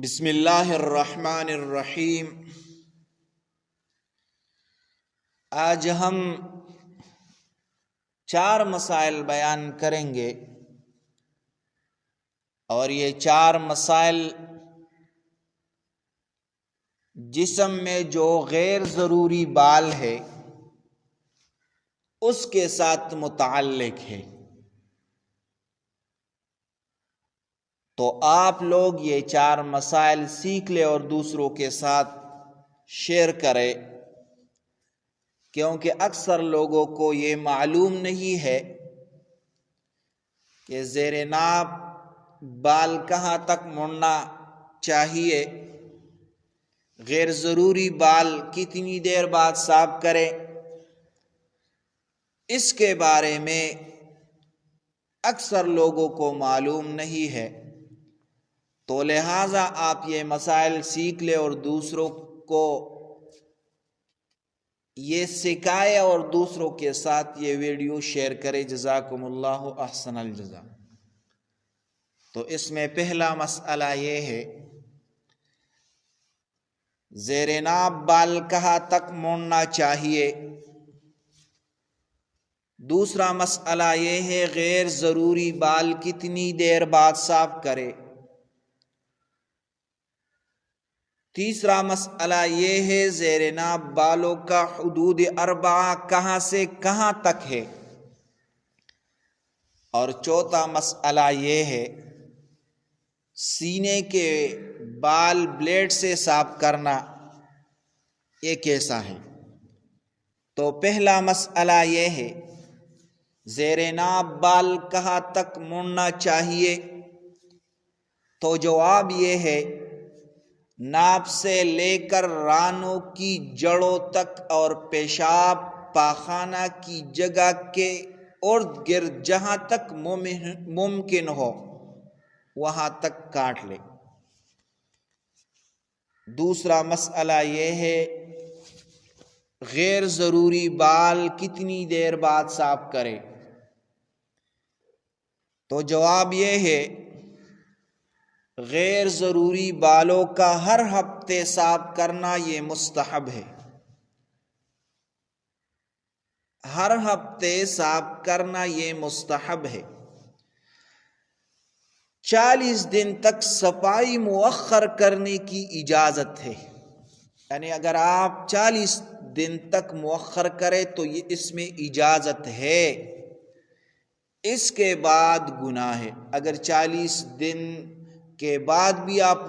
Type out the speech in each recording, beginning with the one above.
بسم اللہ الرحمن الرحیم۔ آج ہم 4 مسائل بیان کریں گے اور یہ 4 مسائل جسم میں جو غیر ضروری بال ہے اس کے ساتھ متعلق ہے، تو آپ لوگ یہ 4 مسائل سیکھ لیں اور دوسروں کے ساتھ شیئر کریں، کیونکہ اکثر لوگوں کو یہ معلوم نہیں ہے کہ زیر ناف بال کہاں تک مڑنا چاہیے، غیر ضروری بال کتنی دیر بعد صاف کریں، اس کے بارے میں اکثر لوگوں کو معلوم نہیں ہے۔ تو لہٰذا آپ یہ مسائل سیکھ لیں اور دوسروں کو یہ سکھائے اور دوسروں کے ساتھ یہ ویڈیو شیئر کرے۔ جزاکم اللہ احسن الجزا۔ تو اس میں پہلا مسئلہ یہ ہے، زیر ناف بال کہاں تک موڑنا چاہیے۔ دوسرا مسئلہ یہ ہے، غیر ضروری بال کتنی دیر بعد صاف کرے۔ تیسرا مسئلہ یہ ہے، زیر ناف بالوں کا حدود 4 کہاں سے کہاں تک ہے۔ اور چوتھا مسئلہ یہ ہے، سینے کے بال بلیڈ سے صاف کرنا یہ کیسا ہے۔ تو پہلا مسئلہ یہ ہے، زیر ناف بال کہاں تک موڑنا چاہیے۔ تو جواب یہ ہے، ناف سے لے کر رانوں کی جڑوں تک اور پیشاب پاخانہ کی جگہ کے ارد گرد جہاں تک ممکن ہو وہاں تک کاٹ لے۔ دوسرا مسئلہ یہ ہے، غیر ضروری بال کتنی دیر بعد صاف کرے۔ تو جواب یہ ہے، غیر ضروری بالوں کا ہر ہفتے صاف کرنا یہ مستحب ہے۔ ہر ہفتے صاف کرنا یہ مستحب ہے۔ 40 دن تک صفائی مؤخر کرنے کی اجازت ہے، یعنی اگر آپ 40 دن تک مؤخر کریں تو یہ اس میں اجازت ہے، اس کے بعد گناہ ہے۔ اگر 40 دن کے بعد بھی آپ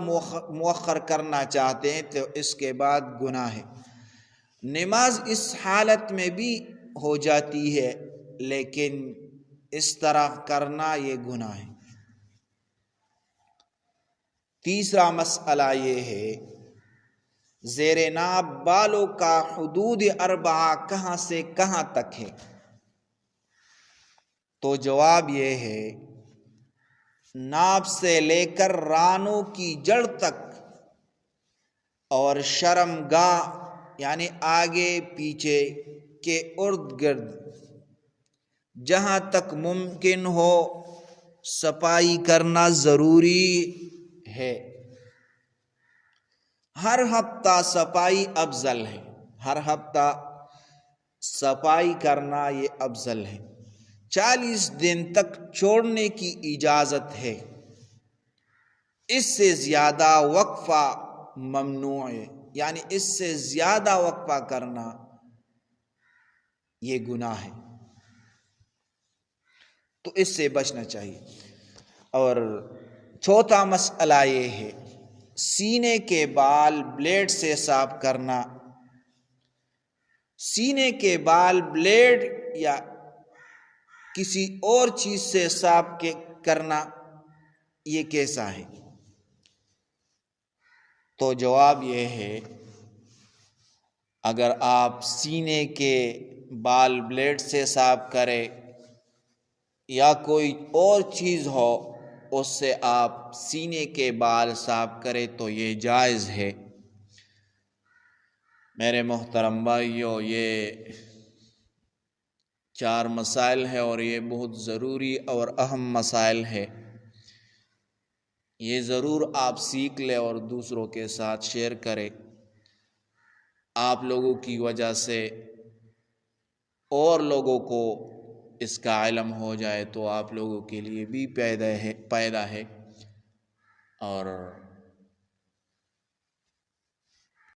مؤخر کرنا چاہتے ہیں تو اس کے بعد گناہ ہے۔ نماز اس حالت میں بھی ہو جاتی ہے، لیکن اس طرح کرنا یہ گناہ ہے۔ تیسرا مسئلہ یہ ہے، زیر ناف بالوں کا حدود 4 کہاں سے کہاں تک ہے۔ تو جواب یہ ہے، ناف سے لے کر رانوں کی جڑ تک اور شرم گاہ یعنی آگے پیچھے کے ارد گرد جہاں تک ممکن ہو صفائی کرنا ضروری ہے۔ ہر ہفتہ صفائی افضل ہے، ہر ہفتہ صفائی کرنا یہ افضل ہے۔ 40 دن تک چھوڑنے کی اجازت ہے، اس سے زیادہ وقفہ ممنوع ہے، یعنی اس سے زیادہ وقفہ کرنا یہ گناہ ہے، تو اس سے بچنا چاہیے۔ اور چوتھا مسئلہ یہ ہے، سینے کے بال بلیڈ سے صاف کرنا۔ سینے کے بال بلیڈ یا کسی اور چیز سے صاف کرنا یہ کیسا ہے۔ تو جواب یہ ہے، اگر آپ سینے کے بال بلیڈ سے صاف کریں یا کوئی اور چیز ہو اس سے آپ سینے کے بال صاف کریں تو یہ جائز ہے۔ میرے محترم بھائیو، یہ 4 مسائل ہیں اور یہ بہت ضروری اور اہم مسائل ہے۔ یہ ضرور آپ سیکھ لیں اور دوسروں کے ساتھ شیئر کریں. آپ لوگوں کی وجہ سے اور لوگوں کو اس کا علم ہو جائے تو آپ لوگوں کے لیے بھی پیدا ہے. اور